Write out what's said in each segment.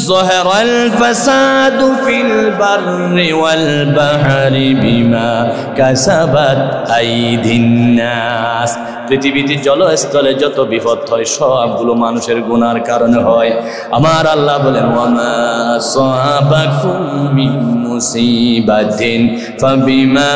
ظهر الفساد في البر والبحر بما كسبت أيدي الناس। পৃথিবীতে জলস্থলে যত বিপদ হয় সবগুলো মানুষের গুনার কারণে হয়। আমার আল্লাহ বলেন ওয়ামা সাবাকুম মিন মুসিবাতিন ফাবিমা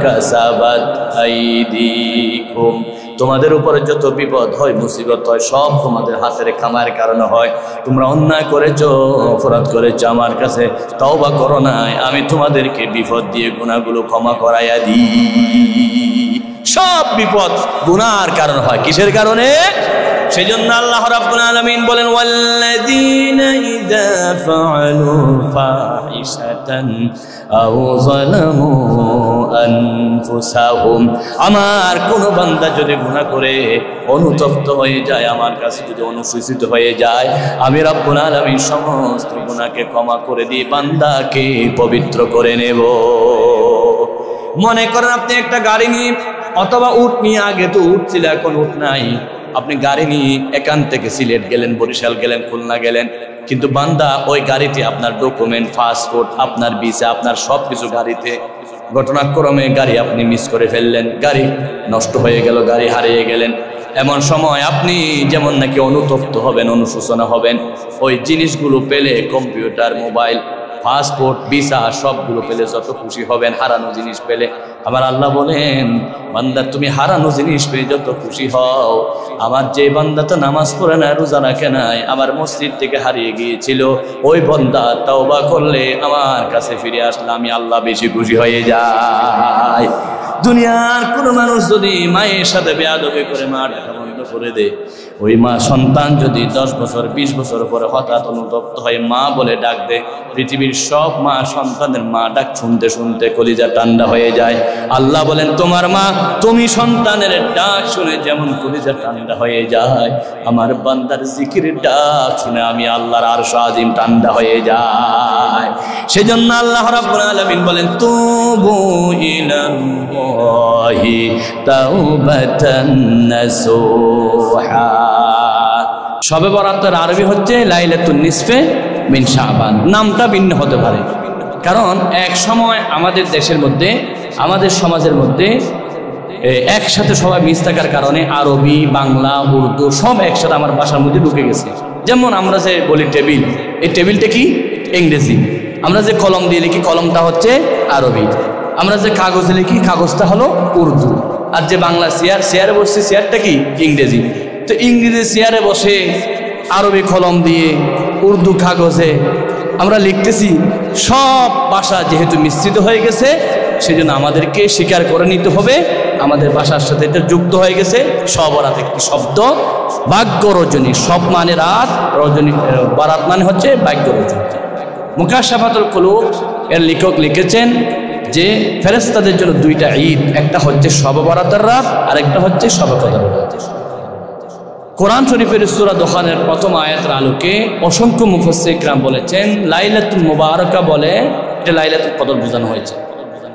কাসাবাত আইদিকুম। তোমাদের উপরে যত বিপদ হয় মুসিবত হয় সব তোমাদের হাতের কামার কারণে হয়। তোমরা অন্যায় করেছো, অপরাধ করেছো, আমার কাছে তওবা করো নাই, আমি তোমাদেরকে বিপদ দিয়ে গুনাহগুলো ক্ষমা করাইয়া দিই। সব বিপদ গুনার কারণ হয়। কিসের কারণে? সেজন্য আল্লাহ রাব্বুল আলামিন বলেন ওয়াল্লাযীনা ইযা ফাআলু ফাহিশাতান আও যালামু আনফুসাহুম। আমার কোন বান্দা যদি গুনাহ করে অনুতপ্ত হয়ে যায়, আমার কাছে যদি অনুশোচিত হয়ে যায়, আমি রাব্বুল আলামিন সমস্ত গুনাহকে ক্ষমা করে দিয়ে বান্দাকে পবিত্র করে নেব। মনে করেন আপনি একটা গাড়ি নিয়ে অথবা উট নিয়ে, আগে তো উট ছিল এখন উট নাই, আপনি গাড়ি নিয়ে এখান থেকে সিলেট গেলেন, বরিশাল গেলেন, খুলনা গেলেন, কিন্তু বান্দা ওই গাড়িতে আপনার ডকুমেন্ট, পাসপোর্ট, আপনার ভিসা, আপনার সব কিছু গাড়িতে, ঘটনাক্রমে গাড়ি আপনি মিস করে ফেললেন, গাড়ি নষ্ট হয়ে গেল, গাড়ি হারিয়ে গেলেন। এমন সময় আপনি যেমন নাকি অনুতপ্ত হবেন, অনুশোচনা হবেন, ওই জিনিসগুলো পেলে, কম্পিউটার, মোবাইল, পাসপোর্ট, ভিসা সবগুলো পেলে যত খুশি হবেন, হারানো জিনিস পেলে আমার আল্লাহ বলেন বান্দা তুমি হারানো জিনিস পেয়ে যত খুশি হও, আমার যে বান্দা তো নামাজ পড়ে না, রোজা রাখে নাই, আমার মসজিদ থেকে হারিয়ে গিয়েছিল, ওই বান্দা তওবা করলে আমার কাছে ফিরে আসলে আমি আল্লাহ বেশি খুশি হয়ে যাই। দুনিয়ার কোনো মানুষ যদি মায়ের সাথে বেয়াদবি করে মা ডাকা বন্ধ করে দেয়, ওই মা সন্তান যদি 10 বছর 20 বছর পরে হঠাৎ অনুতপ্ত হয়ে মা বলে ডাক দেয়, পৃথিবীর সব মা সন্তানের মা ডাক শুনতে শুনতে কলিজা ঠান্ডা হয়ে যায়। আল্লাহ বলেন তোমার মা, তুমি সন্তানের ডাক শুনে যেমন কলিজা ঠান্ডা হয়ে যায়, আমার বান্দার জিকিরের ডাক শুনে আমি আল্লাহর আরশ আজিম ঠান্ডা হয়ে যায়। সেজন্য আল্লাহ রাব্বুল আলামিন বলেন তুবু ইলাল্লাহি তাওবাতান নাসুহা। শবে বরাতের আরবি হচ্ছে লাইলাতুন নিসফে মিন শাবান। নামটা ভিন্ন হতে পারে, কারণ এক সময় আমাদের দেশের মধ্যে, আমাদের সমাজের মধ্যে একসাথে সবাই মিশ থাকার কারণে আরবি, বাংলা, উর্দু সব একসাথে আমার ভাষার মধ্যে ঢুকে গেছে। যেমন আমরা যে বলি টেবিল, এই টেবিলটা কি? ইংরেজি। আমরা যে কলম দিয়ে লিখি, কলমটা হচ্ছে আরবি। আমরা যে কাগজে লিখি, কাগজটা হলো উর্দু। আর যে বাংলা চেয়ার, চেয়ারে বসছি, চেয়ারটা কি? ইংরেজি। তো ইংরেজি চেয়ারে বসে আরবি কলম দিয়ে উর্দু কাগজে আমরা লিখতেছি। সব ভাষা যেহেতু মিশ্রিত হয়ে গেছে, সেজন্য আমাদেরকে স্বীকার করে নিতে হবে আমাদের ভাষার সাথে এটা যুক্ত হয়ে গেছে। সবরাত একটি শব্দ, ভাগ্য রজনী, সব মানে রাত, রজনী বারাত মানে হচ্ছে ভাগ্য রজনী। মুকাশাফাতুল কুলুব এর লেখক লিখেছেন যে ফেরেশতাদের জন্য দুইটা ঈদ, একটা হচ্ছে শবে বরাতের রাত, আর একটা হচ্ছে শবে কদরের রাত। কোরআন শরীফের সূরা দোখানের প্রথম আয়াতের আলোকে অসংখ্য মুফাসসির কিরাম বলেছেন লাইলাতুল মুবারাকা বলে এটা লাইলাতুল কদর বোঝানো হয়েছে।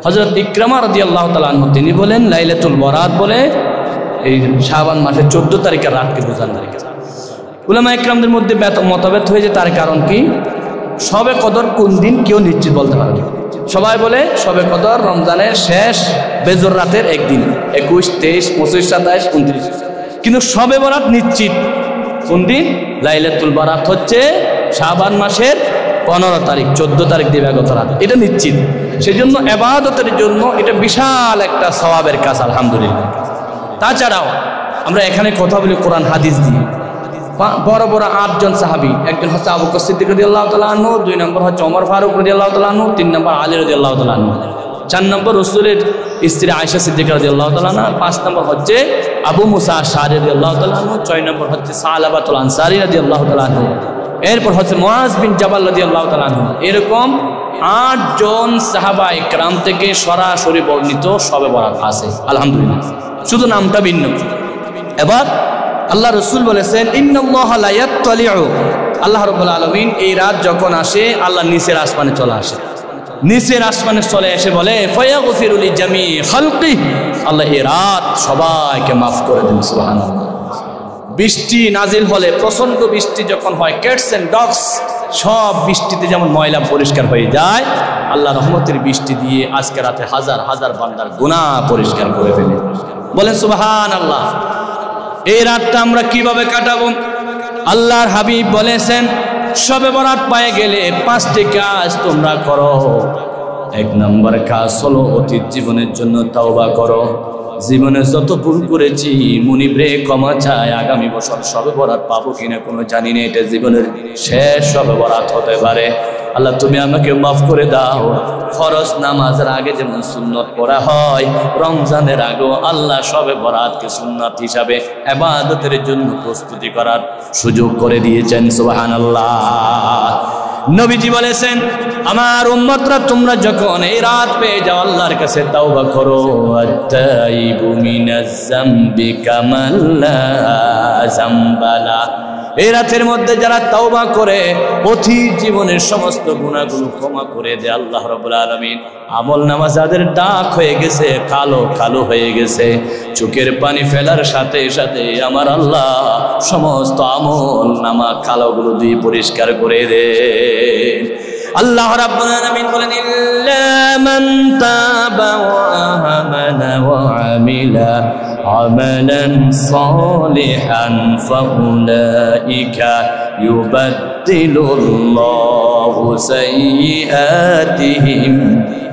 হযরত ইকরামা রাদিয়াল্লাহু তাআলা আনহু তিনি বলেন লাইলাতুল বরাত বলে এই শাবান মাসের 14 তারিখের রাতকে বোঝানো হয়েছে। উলামা ইকরামদের মধ্যে মতভেদ হয়েছে, তার কারণ কি? শবে কদর কোন দিন কেউ নিশ্চিত বলতে পারে না। সবাই বলে শবে কদর রমজানের শেষ বেজর রাতের একদিন, 21, 23, 25, 27, 29। কিন্তু শবে বরাত নিশ্চিত কোন দিন? লাইলাতুল বরাত হচ্ছে শাবান মাসের 15 তারিখ, 14 তারিখ দিবাগত রাত, এটা নিশ্চিত। সেজন্য ইবাদতের জন্য এটা বিশাল একটা সওয়াবের কাজ, আলহামদুলিল্লাহ। তাছাড়াও আমরা এখানে কথা বলি কোরআন হাদিস দিয়ে। বড় বড় 8 জন সাহাবী, একজন হচ্ছে আবু বকর সিদ্দিক রাদিয়াল্লাহু তাআলা আনহু, 2 নম্বর হচ্ছে ওমর ফারুক রাদিয়াল্লাহু তাআলা আনহু, 3 নম্বর আলী রাদিয়াল্লাহু তাআলা আনহু, 4 নম্বর রাসূলের স্ত্রী আয়েশা সিদ্দিকা রাদিয়াল্লাহু তাআলা আনহা, 5 নম্বর হচ্ছে আবু মুসা আশআরী রাদিয়াল্লাহু তাআলা আনহু, 6 নম্বর হচ্ছে সালাবাতুল আনসারী রাদিয়াল্লাহু তাআলা আনহু, এরপর হচ্ছে মুআজ বিন জাবাল রাদিয়াল্লাহু তাআলা আনহু। এরকম 8 জন সাহাবা ইকরাম থেকে সরাসরি বর্ণিত শবে বরাত আছে, আলহামদুলিল্লাহ। শুধু নামটা ভিন্ন। এবার আল্লাহ রসুল বলেছেন ইন্নাল্লাহা লা ইয়াত্তালিউ, আল্লাহ রাব্বুল আলামিন এই রাত যখন আসে আল্লাহ নিচের আসমানে চলে আসে, নিচের আসমানে চলে এসে বলে ফায়াগফিরু লিজামি খালকি, আল্লাহ এই রাত সবাইকে মাফ করে দেন। সুবহানাল্লাহ। বৃষ্টি নাজিল হলে প্রচন্ড বৃষ্টি যখন হয়, ক্যাটস এন্ড ডগস সব বৃষ্টিতে যেমন ময়লা পরিষ্কার হয়ে যায়, আল্লাহ রহমতের বৃষ্টি দিয়ে আজকে রাতে হাজার হাজার বান্দার গুনাহ পরিষ্কার করে ফেলে। বলেন সুবহানাল্লাহ। এই রাতটা আমরা কিভাবে কাটাবো? আল্লাহর হাবিব বলেছেন শবে বরাত পায়ে গেলে 5টি কাজ তোমরা করো। 1 নম্বর কাজ হলো অতীত জীবনের জন্য তওবা করো। জীবনে যত ভুল করেছি মুনিবরে ক্ষমা চাই, আগামী বছর শবে বরাত পাবো কিনা কোনো জানি না, এটা জীবনের শেষ শবে বরাত হতে পারে। আল্লাহ তুমি আমাকে মাফ করে দাও। ফরজ নামাজের আগে যেমন সুন্নত পড়া হয়, রমজানের আগেও আল্লাহ শবে বরাতকে সুন্নত হিসাবে ইবাদতের জন্য প্রস্তুতি করার সুযোগ করে দিয়েছেন। সুবহানাল্লাহ। নবীজি বলেছেন আমার উম্মতরা তোমরা যখন এই রাত পেয়ে যাও আল্লাহর কাছে তাওবা করো। আত-তাইবু মিনাজ যামবি কামান লা যামবা লা। এই রাতের মধ্যে যারা তাওবা করে অতীত জীবনের সমস্ত গুনাহগুলো ক্ষমা করে দেয় আল্লাহ রাব্বুল আলামিন। আমল নামা যাদের দাগ হয়ে গেছে, কালো কালো হয়ে গেছে, চোখের পানি ফেলার সাথে সাথে আমার আল্লাহ সমস্ত আমল নামা কালোগুলো দিয়ে পরিষ্কার করে দেন। আল্লাহ রাব্বুল আলামিন বলেন ইল্লা মান তাবা ওয়া আমানা ওয়া আমিলা আমালান সালিহান ফাউলাইকা ইউবাদদিলুল্লাহু সাইয়্যাতিহিম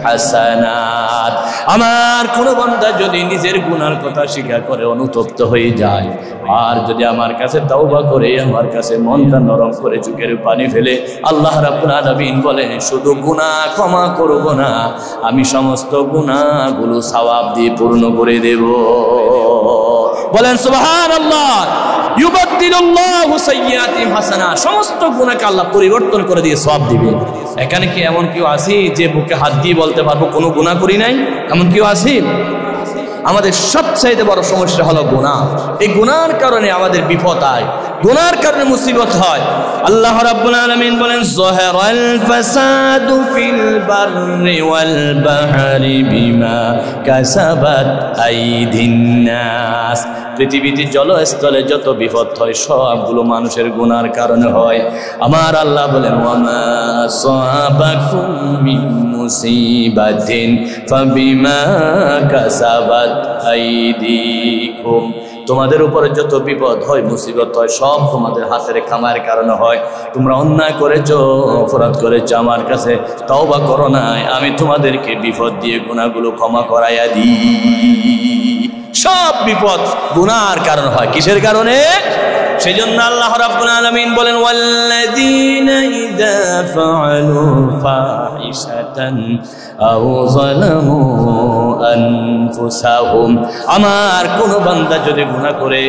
হাসানাত। আমার কোন বান্দা যদি নিজের গুনার কথা স্বীকার করে অনুতপ্ত হয়ে যায়, আর যদি আমার কাছে তাওবা করে আমার কাছে মনটা নরম করে চোখের পানি ফেলে, আল্লাহ রাব্বুল আলামিন বলে শুধু গুনাহ ক্ষমা করব না, আমি সমস্ত গুনাহগুলো সওয়াব দিয়ে পূর্ণ করে দেব। বলেন সুবহানাল্লাহ। ইউবাদদিলুল্লাহু সাইয়্যাতিহিম হাসানাত। সমস্ত গুনাহকে আল্লাহ পরিবর্তন করে দিয়ে সওয়াব দিবেন। এখানে কি এমন কেউ আছে যে বুকে হাত দিয়ে বলতে পারবো কোনো গুনাহ করি নাই? এমন কেউ আছে? আমাদের সবচেয়ে বড় সমস্যা হলো গুনাহ। এই গুনাহর কারণে আমাদের বিপদ হয়, গুনাহর কারণে মুসিবত হয়। আল্লাহ রাব্বুল আলামিন বলেন যাহারাল ফাসাদু ফিল বাররি ওয়াল বাহরি বিমা কাসাবাত আইদিন নাস। পৃথিবীতে জলস্থলে যত বিপদ হয় সবগুলো মানুষের গুনাহর কারণে হয়। আমার আল্লাহ বলেন ওয়ামা সাবাকুম মিন মুসিবাতিন ফাবিমা কাসাবাত আইদিকুম। তোমাদের উপরে যত বিপদ হয় মুসিবত হয় সব তোমাদের হাতের কামার কারণে হয়। তোমরা অন্যায় করেছো, অপরাধ করেছো, আমার কাছে তওবা করো নাই, আমি তোমাদেরকে বিপদ দিয়ে গুনাহগুলো ক্ষমা করাইয়া দিই। সব বিপদ গুনাহর কারণ হয়। কিসের কারণে? সেজন্য আল্লাহ রাব্বুল আলামিন বলেন ওয়াল্লাযীনা ইযা ফাআলু ফাহিশাতান আও যালামু আনফুসাহুম। আমার কোন বান্দা যদি গুনাহ করে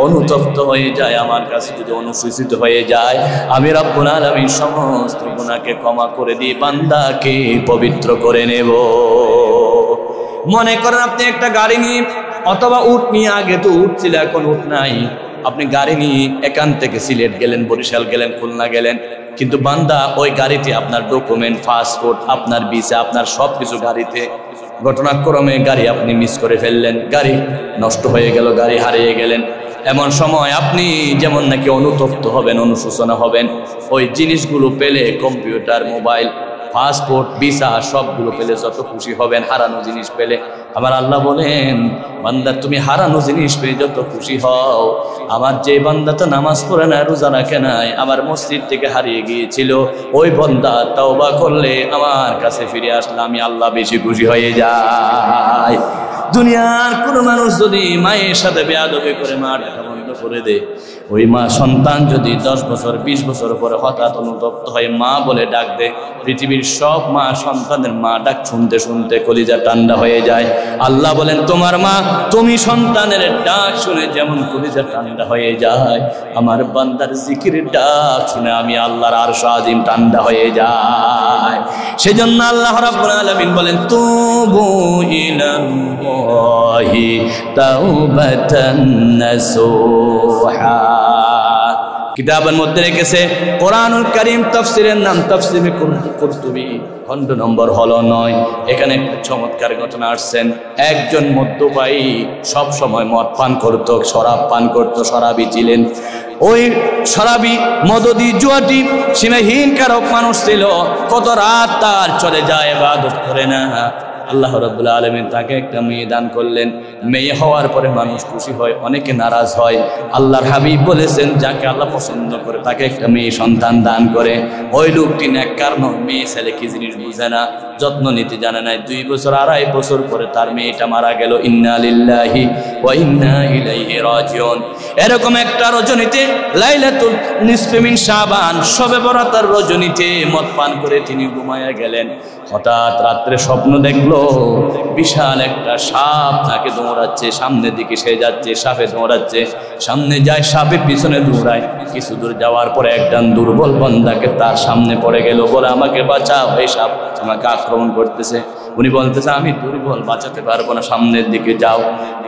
অনুতপ্ত হয়ে যায়, আমার কাছে যদি অনুশোচিত হয়ে যায়, আমি রাব্বুল আলামিন সমস্ত গুনাহকে ক্ষমা করে দিয়ে বান্দাকে পবিত্র করে নেব। মনে করেন আপনি একটা গাড়ি নিয়ে অথবা উট নিয়ে, আগে তো উট ছিল এখন উট নাই, আপনি গাড়ি নিয়ে এখান থেকে সিলেট গেলেন, বরিশাল গেলেন, খুলনা গেলেন, কিন্তু বান্দা ওই গাড়িতে আপনার ডকুমেন্ট, পাসপোর্ট, আপনার ভিসা, আপনার সব কিছু গাড়িতে, ঘটনাক্রমে গাড়ি আপনি মিস করে ফেললেন, গাড়ি নষ্ট হয়ে গেল, গাড়ি হারিয়ে গেলেন। এমন সময় আপনি যেমন নাকি অনুতপ্ত হবেন, অনুশোচনা হবেন, ওই জিনিসগুলো পেলে, কম্পিউটার, মোবাইল, পাসপোর্ট, ভিসা সবগুলো পেলে যত খুশি হবেন, হারানো জিনিস পেলে আমার আল্লাহ বলেন বান্দা তুমি হারানো জিনিস পেয়ে যত খুশি হও, আমার যে বান্দা তো নামাজ পড়ে না, রোজা রাখে নাই, আমার মসজিদ থেকে হারিয়ে গিয়েছিল, ওই বান্দা তাওবা করলে আমার কাছে ফিরে আসলে আমি আল্লাহ বেশি খুশি হয়ে যাই। দুনিয়ার কোন মানুষ যদি মায়ের সাথে বেয়াদবি করে মা ডাকা বন্ধ করে দেয়, ওই মা সন্তান যদি 10 বছর 20 বছর পরে হঠাৎ অনুতপ্ত হয়ে মা বলে ডাক দেয়, পৃথিবীর সব মা সন্তানের মা ডাক শুনতে শুনতে কলিজা ঠান্ডা হয়ে যায়। আল্লাহ বলেন তোমার মা, তুমি সন্তানের ডাক শুনে যেমন কলিজা ঠান্ডা হয়ে যায়, আমার বান্দার জিকিরের ডাক শুনে আমি আল্লাহর আরশ আজিম ঠান্ডা হয়ে যায়। সেজন্য আল্লাহ রাব্বুল আলামিন বলেন তুবু ইলাল্লাহি তাওবাতান নাসুহা। কিতাবের মধ্যে রেখেছে কোরআনুল কারীম তাফসীরের নাম তাফসীরে কুরতুবী, খণ্ড নম্বর হলো 9। এখানে একটা চমৎকার ঘটনা আসছেন। একজন মদ্যপায়ী সব সময় মদ পান করত, শরাব পান করত, শরাবী ছিলেন। ওই শরাবী, মদদি, জুয়াটি সীমাহীন কারক মানুষ ছিল। কত রাত তার চলে যায়, ইবাদত করে না। আল্লাহ রাব্বুল আলামিন তাকে একটা মেয়ে দান করলেন। মেয়ে হওয়ার পরে মানুষ খুশি হয়, অনেকে নারাজ হয়। আল্লাহর হাবিব বলেছেন, যাকে আল্লাহ পছন্দ করে তাকে একটা মেয়ে সন্তান দান করে। ওই লোকটি নেককার নয়, মেয়ে ছেলে কি জিনিস বুঝে না, যত্ন নিতে জানে না। 2 বছর 2.5 বছর পরে তার মেয়েটা মারা গেল। ইন্না লিল্লাহি ওয়া ইন্না ইলাইহি রাজিউন। এরকম একটা রজনীতে, লাইলাতুল নিসফে মিন শাবান, শবে বরাতের রজনীতে মদ পান করে তিনি ঘুমায়া গেলেন। হঠাৎ রাত্রে স্বপ্ন দেখলো বিশাল একটা সাপ তাকে দৌড়াচ্ছে, সামনের দিকে সে যাচ্ছে, সাপে দৌড়াচ্ছে, সামনে যায়, সাপে পিছনে দৌড়ায়। কিছু দূর যাওয়ার পরে একজন দুর্বল বান্দাকে তার সামনে পড়ে গেল, বলে আমাকে বাঁচাও, এই সাপ আমাকে আক্রমণ করতেছে। উনি বলতেছে, আমি দুর্বল, বাঁচাতে পারবো না, সামনের দিকে যাও।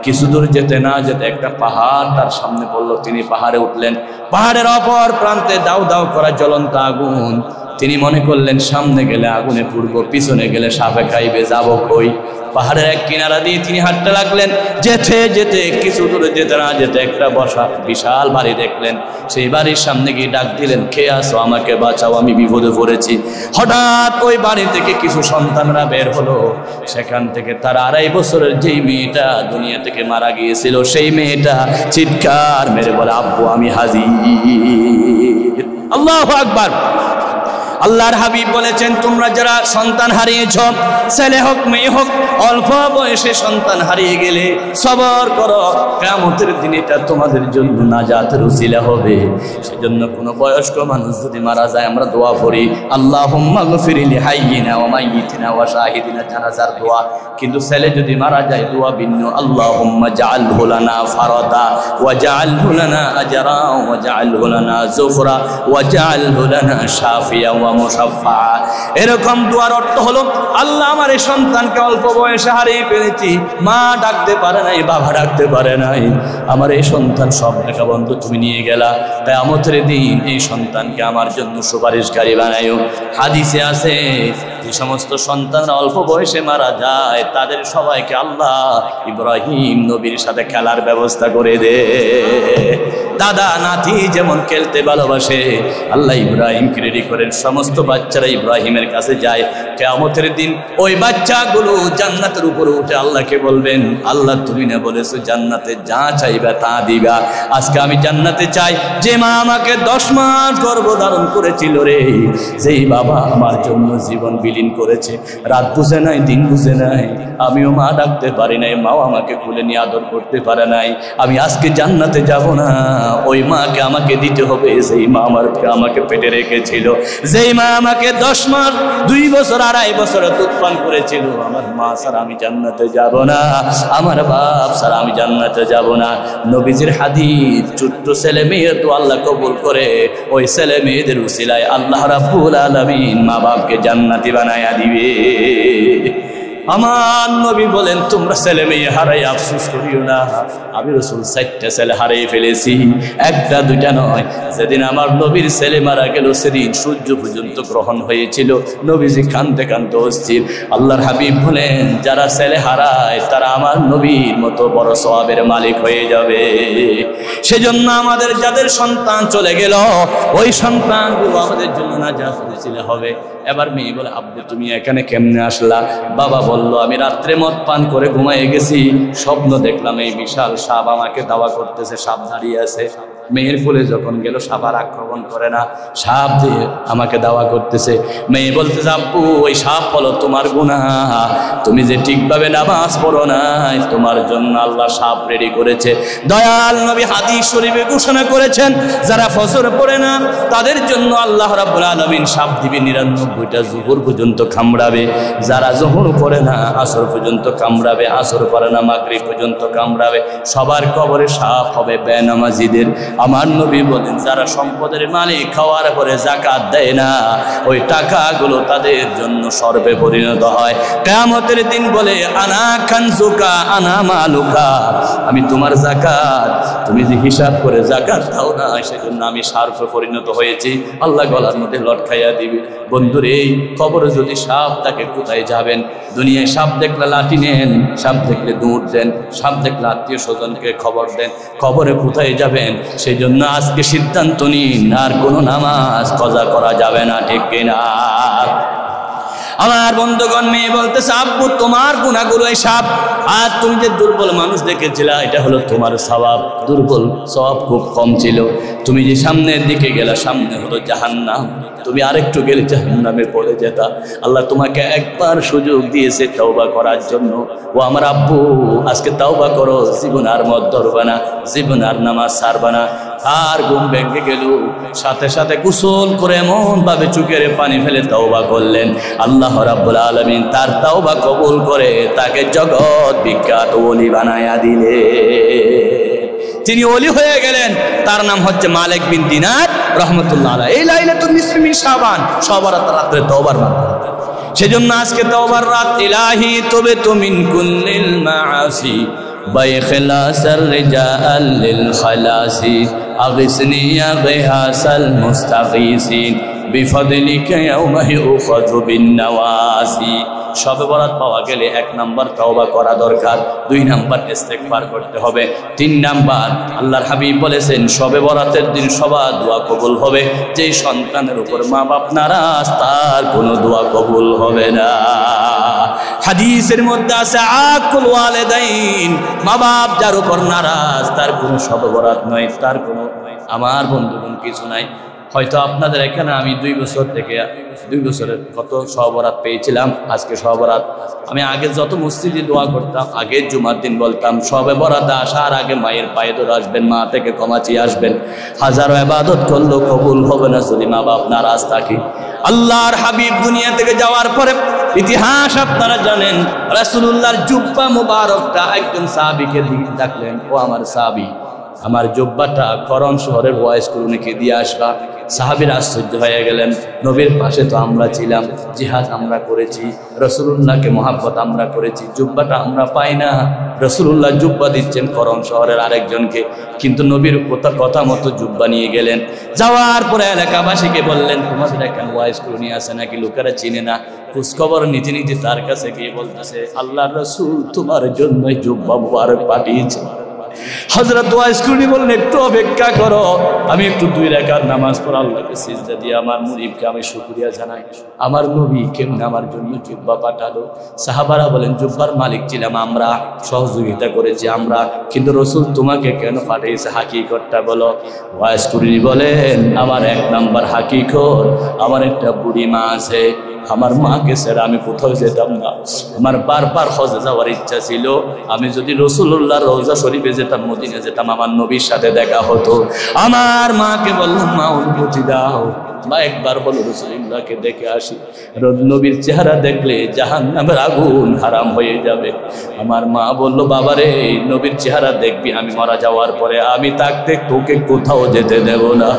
কিছু দূর যেতে না যেতে একটা পাহাড় তার সামনে পড়লো। তিনি পাহাড়ে উঠলেন। পাহাড়ের অপর প্রান্তে দাউ দাউ করা জ্বলন্ত আগুন। তিনি মনে করলেন সামনে গেলে আগুনে পুড়বো, পিছনে গেলে সাপে খাইবে, যাবো কই? পাহাড়ের এক কিনারা দিয়ে তিনি হাঁটতে লাগলেন। যেতে যেতে কিছু দূরে যেতে না যেতে একটা বিশাল বাড়ি দেখলেন। সেই বাড়ির সামনে গিয়ে ডাক দিলেন, কে আসো, আমাকে বাঁচাও, আমি বিপদে পড়েছি। হঠাৎ ওই বাড়ি থেকে কিছু সন্তানরা বের হলো। সেখান থেকে তার 2.5 বছরের যেই মেয়েটা দুনিয়া থেকে মারা গিয়েছিল, সেই মেয়েটা চিৎকার মেরে বলে, আব্বু আমি হাজির। আল্লাহু আকবার। আল্লাহর হাবিব বলেছেন, তোমরা যারা সন্তান হারিয়েছ, ছেলে হোক মেয়ে হোক, অল্প বয়সে সন্তান হারিয়ে গেলে সবর করো, কিয়ামতের দিন এটা তোমাদের জন্য নাজাতের উসিলা হবে। সেজন্য কোনো বয়স্ক মানুষ যদি মারা যায়, আমরা দোয়া করি, আল্লাহুম্মা গফির লিহাইয়িনা ওয়া মাইয়িতিনা ওয়া শাহিদিনা, জানাজার দোয়া। কিন্তু ছেলে যদি মারা যায়, দোয়া ভিন্ন, আল্লাহুম্মা জাআলহু লানা ফারাদা ওয়া জাআলহু লানা আজরা ওয়া জাআলহু লানা যুফরা ওয়া জাআলহু লানা শাফিয়া ওয়া মুশাফফা। এরকম দোয়ার অর্থ হলো, আল্লাহ আমার এই সন্তানকে অল্প বয়সে হারিয়ে ফেলেছি, মা ডাকতে পারে নাই, বাবা ডাকতে পারে নাই, আমার এই সন্তান সব লেখা বন্ধ, তুমি নিয়ে গেলা, কিয়ামতের দিন এই সন্তানকে আমার জন্য সুপারিশকারী বানাইও। হাদিসে আছে, যে সমস্ত সন্তানরা অল্প বয়সে মারা যায়, তাদের সবাইকে আল্লাহ ইব্রাহিম নবীর সাথে খেলার ব্যবস্থা করে দে। দাদা নাতি যেমন খেলতে ভালোবাসে, আল্লাহ ইব্রাহিমকে রেডি করেন। সমস্ত বাচ্চারা ইব্রাহিমের কাছে যায়। কিয়ামতের দিন ওই বাচ্চাগুলো জান্নাতের উপরে উঠে আল্লাহকে বলবেন, আল্লাহ তুমি না বলেছো জান্নাতে যা চাইবা তা দিবা, আজকে আমি জান্নাতে চাই। যে মা আমাকে 10 মাস গর্ভধারণ করেছিল রে, যেই বাবা আমার জন্য জীবন বিলীন করেছে, রাত বুঝে নাই, দিন বুঝে নাই, আমিও মা ডাকতে পারি নাই, মাও আমাকে খুলে নিয়ে আদর করতে পারে নাই, আমি আজকে জান্নাতে যাব না, ওই মাকে আমাকে দিতে হবে, যেই মা আমাকে পেটে রেখেছিল, যেই মা আমাকে 10 মাস 2 বছর 2.5 বছর দুধ পান করেছিল। আমার মা ছাড়া আমি জান্নাতে যাব না, আমার বাপ ছাড়া আমি জান্নাতে যাব না। নবীজির হাদিস, ছোট্ট ছেলে মেয়ে তো আল্লাহ কবুল করে, ওই ছেলে মেয়েদের উসিলায় আল্লাহ রাব্বুল আলামিন মা বাপকে জান্নাতি বানায়া দিবে। আমার নবী বলেন, তোমরা ছেলে মেয়ে হারাই আফসোস করিও না, আমি রাসূল 4টা ছেলে হারিয়ে ফেলেছি, 1টা 2টা নয়। যেদিন আমার নবীর ছেলে মারা গেল, সেদিন সূর্য পর্যন্ত গ্রহণ হয়েছিল, নবীজি কাঁদতে কাঁদতে অস্থির। আল্লাহর হাবিব বলেন, যারা ছেলে হারায় তারা আমার নবীর মতো বড় সওয়াবের মালিক হয়ে যাবে। সেজন্য আমাদের যাদের সন্তান চলে গেল, ওই সন্তানগুলো আমাদের জন্য নাজাতের উসিলা হবে। এবার মেয়ে বলে, আব্বু তুমি এখানে কেমনে আসলা? বাবা বলল, আমি রাত্রে মদ পান করে ঘুমায় গেছি, স্বপ্ন দেখলাম এই বিশাল সাপ আমাকে দাওয়া করতেছে, সাপ দাঁড়িয়ে আছে। মেয়ের কোলে যখন গেল, সাপ আর আক্রমণ করে না, সাপ দিয়ে আমাকে দাওয়া করতেছে। মেয়ে বলতেছে, আব্বু ওই সাপ হলো তোমার গুনাহ, তুমি যে ঠিকভাবে নামাজ পড়ো নাই, তোমার জন্য আল্লাহ সাপ রেডি করেছে। দয়াল নবী হাদিস শরীফে ঘোষণা করেছেন, যারা ফজর পড়ে না তাদের জন্য আল্লাহ রাব্বুল আলামিন সাপ দিবে 99টা, জোহর পর্যন্ত কামড়াবে। যারা জোহর পড়ে না আসর পর্যন্ত কামড়াবে, আসর পড়ে না মাগরিব পর্যন্ত কামড়াবে। সবার কবরে সাপ হবে বেনামাজিদের। আমার নবী বলেন যারা সম্পদের মালিক খাওয়ার পরে যাকাত দেয় না ওই টাকাগুলো তাদের জন্য সর্বে পরিণত হয়। কিয়ামতের দিন বলে আনা খানজুকা আনা মালুকা, আমি তোমার যাকাত, তুমি যে হিসাব করে যাকাত দাও না সেজন্য আমি সার্ফে পরিণত হয়েছি। আল্লাহ গলার মধ্যে লটকাইয়া দিবে। বন্ধুরে এই খবরে যদি সাপ তাকে কোথায় যাবেন? দুনিয়ায় সাপ দেখলে লাঠি নেন, সাপ দেখলে দৌড় দেন, সাপ দেখলে আত্মীয় স্বজনকে খবর দেন, খবরে কোথায় যাবেন? সেই জন্য আজকে সিদ্ধান্ত নিন আর কোনো নামাজ কজা করা যাবে না, ঠিক কিনা? আমার বন্ধুগণ মেয়ে বলতেছে আব্বু তোমার গুনাহগুলো এই সাপ, আর তুমি যে দুর্বল মানুষ দেখেছিলা এটা হলো তোমার সওয়াব, দুর্বল সওয়াব খুব কম ছিল। তুমি যে সামনের দিকে গেলা সামনে হলো জাহান্নাম, তুমি আরেকটু গেলে জাহান্নামে পড়ে যেতা। আল্লাহ তোমাকে একবার সুযোগ দিয়েছে তওবা করার জন্য। ও আমার আব্বু আজকে তওবা করো, জীবন আর মদ ধরবে না, জীবন আর নামাজ ছাড়বে না। আর ঘুম ভেঙে গেল, সাথে সাথে গোসল করে এমন ভাবে চোখের পানি ফেলে তওবা করলেন, আল্লাহ রাব্বুল আলামিন তার তওবা কবুল করে তাকে জগৎ বিখ্যাত ওলি বানায়া দিলে। তিনি ওলি হয়ে গেলেন, তার নাম হচ্ছে মালিক বিন দিনার রহমতুল্লাহ আলাইহি। এই লাইলাতুন নিসফি মিন শাবান, সবার রাতে তওবার রাত। সেজন্য আজকে তওবার রাত। ইলাহি তুবিতু মিন কুল্লিল মাআসি বাইখলাসার রিজাল লিল খালাসি আগিসনি ইয়া গিহাসাল মুস্তাগীসিন বিফদলিকা ইয়াওমা ইউখাযু বিন নওয়াসি। শবে বরাত পাওয়া গেলে 1 নাম্বার তওবা করা দরকার, 2 নাম্বার ইস্তেগফার করতে হবে, 3 নাম্বার আল্লাহর হাবিব বলেছেন শবে বরাতের দিন সবার দোয়া কবুল হবে, যেই সন্তানের উপর মা বাপ নারাজ তার কোনো দোয়া কবুল হবে না। হাদিসের মধ্যে আছে আকুল ওয়ালিদাইন, মা বাপ যার উপর নারাজ তার কোনো শবে বরাত নয়, তার কোনো আমার বন্ধুগণ কিছু নাই। হয়তো আপনাদের এখানে আমি 2 বছর থেকে 2 বছরের কত শবে-বরাত পেয়েছিলাম। আজকে শবে-বরাত আমি আগে যত মসজিদে দোয়া করতাম, আগে জুমার দিন বলতাম শবে-বরাতে আসার আগে মায়ের পায়ে ধরে আসবেন, মা থেকে ক্ষমা চেয়ে আসবেন। হাজারো ইবাদত করলেও কবুল হবে না যদি মা বাপ নারাজ থাকে। আল্লাহর হাবিব দুনিয়া থেকে যাওয়ার পরে ইতিহাস আপনারা জানেন, রাসূলুল্লাহর জুব্বা মুবারকটা একজন সাহাবীকে ডাকলেন, ও আমার সাহাবী আমার জুব্বাটা করণ শহরের ওয়াইস কলোনিকে দিয়ে আসবা। সাহাবীরা আশ্চর্য হয়ে গেলেন, নবীর পাশে তো আমরা ছিলাম, জিহাদ আমরা করেছি, রাসূলুল্লাহকে মহব্বত আমরা করেছি, জুব্বাটা আমরা পাই না। রাসূলুল্লাহ জুব্বা দিচ্ছেন করণ শহরের আরেকজনকে, কিন্তু নবীর কথা মতো জুব্বা নিয়ে গেলেন। যাওয়ার পরে এলাকাবাসীকে বললেন তোমাদের এখানে ওয়াইস কলোনি আছে নাকি, লোকেরা চিনে না। খোঁজখবর নিজে নিজে তার কাছে গিয়ে বলতেছে আল্লাহর রাসূল তোমার জন্যই জুব্বা মুবারক পাঠিয়েছে। হযরত ওয়াইস কলোনি বললেন একটু অপেক্ষা করো, আমি একটু 2 রাকাত নামাজ পড়ে আল্লাহকে সিজদা দিয়ে আমার মুরিবকে আমি শুকরিয়া জানাই, আমার নবী কেমনে আমার জন্য জুব্বা পাঠালো। সাহাবারা বলেন জুব্বার মালিক ছিলাম আমরা, সহযোগিতা করেছি আমরা, কিন্তু রাসূল তোমাকে কেন পাঠিয়েছে হাকিকতটা বলো। ওয়াইস কলোনি বলেন আমার 1 নাম্বার হাকিকত, আমার একটা বুড়ি মা আছে, আমার মাকে ছেড়ে আমি কোথাও যেতাম না। আমার বারবার হজে যাওয়ার ইচ্ছা ছিল, আমি যদি রাসূলুল্লাহর রওজা শরীফে যেতাম, মদিনা যেতাম, আমার নবীর সাথে দেখা হতো। আমার মাকে বললাম মা অনুমতি দাও, মা একবার হলো রাসূলুল্লাহকে দেখে আসি, নবীর চেহারা দেখলে জাহান্নামের আগুন হারাম হয়ে যাবে। আমার মা বলল বাবারে নবীর চেহারা দেখবি, আমি মারা যাওয়ার পরে আমি থাকতে তোকে কোথাও যেতে দেব না।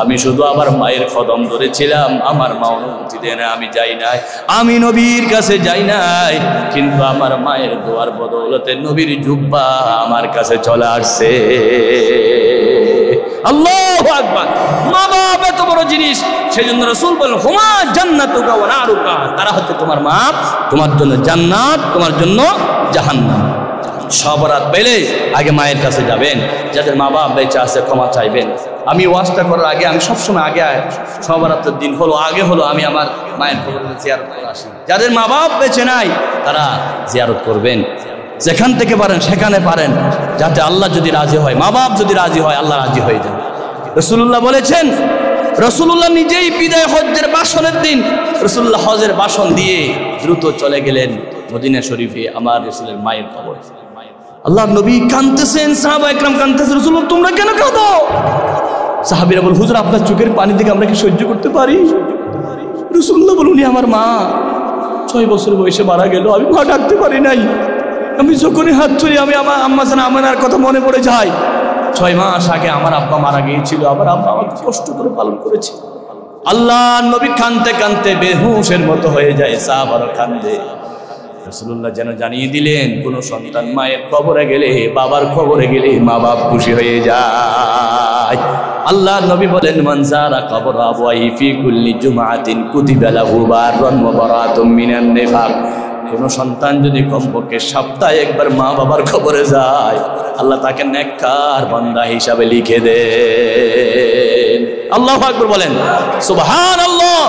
আমি শুধু আমার মায়ের কদম ধরেছিলাম, আমার মা অনুমতি দেয় না, আমি যাই নাই, আমি নবীর কাছে যাই নাই, কিন্তু আমার মায়ের দোয়ার বদৌলতে নবীর জুব্বা আমার কাছে চলে আসছে। আল্লাহু আকবার, মা বাপ এত বড় জিনিস। সেজন্য রাসূল বলেন হুমা জান্নাতুকা ওয়া নারুকা, তারা হচ্ছে তোমার মা, তোমার জন্য জান্নাত, তোমার জন্য জাহান্নাম। শবে-বরাত পেলে আগে মায়ের কাছে যাবেন, যাদের মা বাপ বেঁচে আছে ক্ষমা চাইবেন। আমি ওয়াজটা করার আগে আমি সবসময় আগে শবে-বরাতের দিন হলো আগে হলো আমি আমার মায়ের কবরে জিয়ারত করে আসি। যাদের মা বাপ বেঁচে নাই তারা জিয়ারত করবেন, যেখান থেকে পারেন সেখানে পারেন, যাতে আল্লাহ যদি রাজি হয়, মা বাপ যদি রাজি হয়, আল্লাহ রাজি হয়ে যান। রাসূলুল্লাহ বলেছেন, রাসূলুল্লাহ নিজেই বিদায় হজ্জের ভাষণের দিন রাসূলুল্লাহ হজের ভাষণ দিয়ে দ্রুত চলে গেলেন মদিনা শরীফে আমার রাসূলের মায়ের কবর। আল্লাহর নবী কাঁদতেছেন, সাহাবা একরাম কাঁদতেছেন, রাসূলুল্লাহ তোমরা কেন কাঁদো? সাহাবীরা বল হুজুর আপনার চোখের পানি থেকে আমরা কি সহ্য করতে পারি? রাসূলুল্লাহ বলুন আমার মা 6 বছর বয়সে মারা গেল, আমি মা ডাকতে পারি নাই, আমি যখনই হাত তুলি আমি আমার আম্মা জান আমানার কথা মনে পড়ে যায়, 6 মাস আগে আমার আব্বা মারা গিয়েছিল, আমার আব্বা আমাকে কষ্ট করে পালন করেছে। আল্লাহ নবী কাঁদতে কাঁদতে বেহুশের মতো হয়ে যায়, সাহাবারা কাঁদে। রাসূলুল্লাহ যেন জানিয়ে দিলেন, কোন সন্তান মায়ের কবরে গেলে, বাবার কবরে গেলে মা বাপ খুশি হয়ে যায়। আল্লাহ নবী বলেন, মান যারা কবর আবওয়াহি ফি কুল্লি জুমআতিন কুতিবা লাহু বাররান ওয়া বারাতুম মিনান নিফাক। কোন সন্তান যদি কমপক্ষে সপ্তাহে একবার মা বাবার কবরে যায়, আল্লাহ তাকে নেককার বান্দা হিসাবে লিখে দেন। আল্লাহু আকবার বলেন, সুবহানাল্লাহ।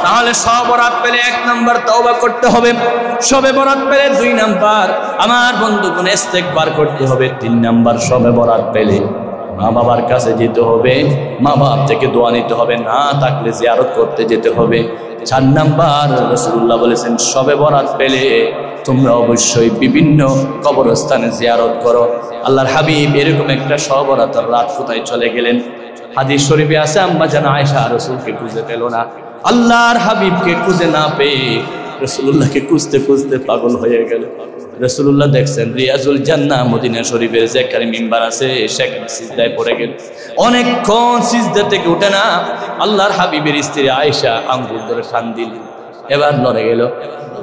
তাহলে সব বরাত পেলে 1 নাম্বার তওবা করতে হবে, সবে বরাত পেলে 2 নাম্বার আমার বন্ধুগণ ইস্তেগফার করতে হবে, 3 নাম্বার সবে বরাত পেলে মা বাবার কাছে যেতে হবে, মা বাপ থেকে দোয়া নিতে হবে, না থাকলে জিয়ারত করতে যেতে হবে। 4 নাম্বার রাসূলুল্লাহ বলেছেন, সবে বরাত পেলে তোমরা অবশ্যই বিভিন্ন কবরস্থানে জিয়ারত করো। আল্লাহর হাবিব এরকম একটা সবে বরাতের রাত কোথায় চলে গেলেন? হাদিস শরীফে আছে, আম্মা জান আয়েশা রাসূলকে খুঁজে পেল না, আল্লাহর হাবিবকে খুঁজে না পেয়ে রাসূলুল্লাহকে খুঁজতে খুঁজতে পাগল হয়ে গেল। রাসূলুল্লাহ দেখছেন রিয়াজুল জান্নাহ মদিনা শরীফের যেখানে মিম্বার আছে সেখানে সিজদায় পড়ে গেল। অনেকক্ষণ সিজদা থেকে উঠে না, আল্লাহর হাবিবের স্ত্রী আয়েশা আঙ্গুল ধরে টান দিল, এবার লড়ে গেল।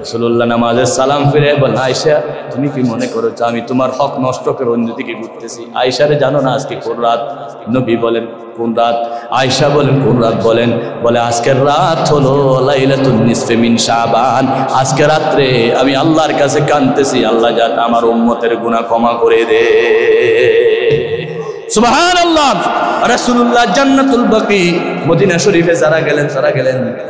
রাসূলুল্লাহ নামাজে সালাম ফিরে বলেন, আয়েশা তুমি কি মনে করেছো আমি তোমার হক নষ্ট করে অন্যদিকে ঘুরতেছি? আয়েশারে জানো না আজকে কোন রাত? নবী বলেন, কোন রাত? আয়েশা বলেন, কোন রাত? বলেন, বলে আজকের রাত হলো লাইলাতুন নিসফে মিন শাবান। আজকে রাত্রে আমি আল্লাহর কাছে কাঁদতেছি, আল্লাহ যাতে আমার উম্মতের গুনাহ ক্ষমা করে দে। সুবহানাল্লাহ। রাসূলুল্লাহ জান্নাতুল বাকি মদিনা শরীফে যারা গেলেন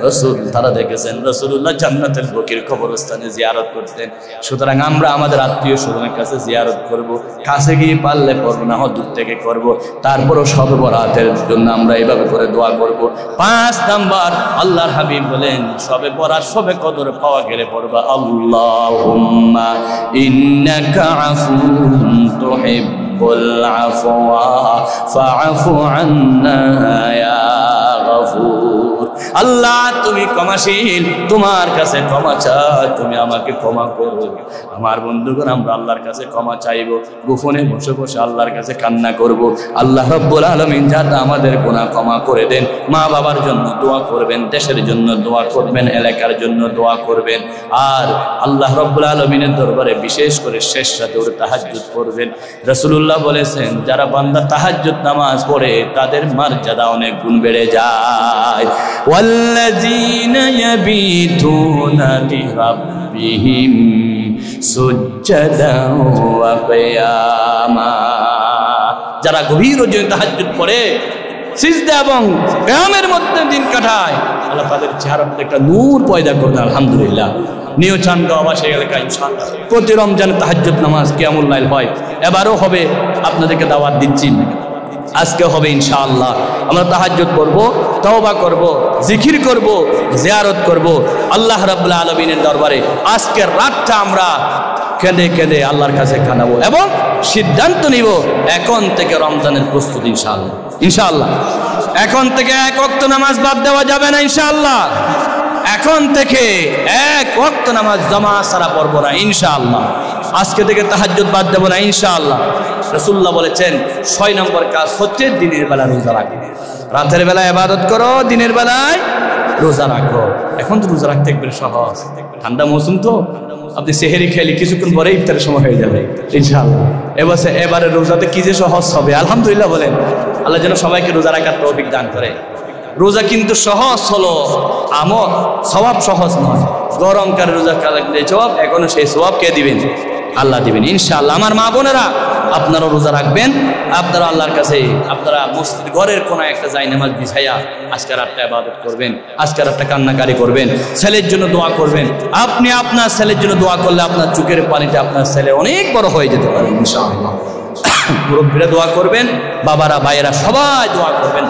রাসূল তারা দেখেছেন রাসূলুল্লাহ জান্নাতুল বাকির কবরস্থানে জিয়ারত করতেন। সুতরাং আমরা আমাদের আত্মীয় স্বজনের কাছে জিয়ারত করব, কাছে গিয়ে পারলে করব, না হয় দূর থেকে করব। তারপরও সবে বরাতের জন্য আমরা এইভাবে করে দোয়া করব। 5 নাম্বার আল্লাহর হাবিব বলেন, সবে বরাত সবে কদর পাওয়া গেলে পড়বা, আল্লাহুম্মা ইন্নাকা আফুউন তুহিব্বুল আফওয়া ফাআফু আন্না ইয়া গফুর। আল্লাহ তুমি ক্ষমাশীল, তোমার কাছে ক্ষমা চাই, তুমি আমাকে ক্ষমা করো। আমার বন্ধুগণ আমরা আল্লাহর কাছে ক্ষমা চাইব, গোপনে বসে বসে আল্লাহর কাছে কান্না করব। আল্লাহ রাব্বুল আলামিন যাতে আমাদের গুনাহ ক্ষমা করে দেন। মা বাবার জন্য দোয়া করবেন, দেশের জন্য দোয়া করবেন, এলাকার জন্য দোয়া করবেন। আর আল্লাহ রাব্বুল আলামিনের দরবারে বিশেষ করে শেষ রাতে তাহাজ্জুদ পড়বেন। রাসূলুল্লাহ বলেছেন, যারা বান্দা তাহাজ্জুদ নামাজ পড়ে তাদের মর্যাদা অনেক গুণ বেড়ে যায়। ওয়াল্লাযীনা ইয়াবিতুনা লিরাব্বিহিম সুজ্জাদান ওয়া কিয়ামা। যারা গভীর রজনী তাহাজ্জুদ পড়ে, সিজদা এবং কিয়ামের মধ্যে দিন কাটায়, আল্লাহ তাদের চেহারার মধ্যে একটা নূর পয়দা করবেন। আলহামদুলিল্লাহ। নিউ চান্দা আবাসিক এলাকায় ইনশাআল্লাহ প্রতি রমজানে তাহাজ্জুদ নামাজ কিয়ামুল লাইল হয়। এবারও হবে, আপনাদেরকে দাওয়াত দিচ্ছি, আজকে হবে ইনশাআল্লাহ। আমরা তাহাজ্জুদ করব, তওবা করব, জিকির করব, জিয়ারত করব আল্লাহ রাব্বুল আলামিনের দরবারে। আজকের রাতটা আমরা কেঁদে কেঁদে আল্লাহর কাছে কাঁদাবো এবং সিদ্ধান্ত নিব এখন থেকে রমজানের প্রস্তুতি ইনশাআল্লাহ। ইনশাআল্লাহ এখন থেকে 1 ওয়াক্ত নামাজ বাদ দেওয়া যাবে না ইনশাআল্লাহ। এখন থেকে 1 ওয়াক্ত নামাজ জামাত ছাড়া পড়ব না ইনশাআল্লাহ। আজকে থেকে তাহাজ্জুদ বাদ দেব না ইনশাআল্লাহ। রাসূলুল্লাহ বলেছেন 6 নম্বর কাজ হচ্ছে দিনের বেলা রোজা রাখো। রাতের বেলা ইবাদত করো, দিনের বেলায় রোজা রাখো। এখন তো রোজা রাখতে একবারে সহজ, ঠান্ডা মৌসুম তো, আপনি সেহেরি খেলে কিছুক্ষণ পরে ইফতারের সময় হয়ে যাবে ইনশাআল্লাহ। এবারে রোজাতে কি যে সহজ হবে, আলহামদুলিল্লাহ বলেন। আল্লাহ যেন সবাইকে রোজা রাখার তৌফিক দান করে। রোজা কিন্তু সহজ হলো, আমল সওয়াব সহজ নয়। গরমকালে রোজা রাখলে সওয়াব, এখনো সেই সওয়াব কে দিবেন? আল্লাহ দিবেন ইনশাআল্লাহ। আমার মা বোনেরা আপনারা রোজা রাখবেন, আপনারা আল্লাহর কাছে আপনারা মসজিদ ঘরের কোনায় একটা জায়নামাজ বিছাইয়া আজকে রাতটা ইবাদত করবেন, আজকে রাতটা কান্নাকারি করবেন, ছেলের জন্য দোয়া করবেন। আপনি আপনার ছেলের জন্য দোয়া করলে আপনার চোখের পানিতে আপনার ছেলে অনেক বড় হয়ে যেতে পারে ইনশাআল্লাহ। মুরব্বীরা দোয়া করবেন, বাবারা ভাইয়েরা সবাই দোয়া করবেন।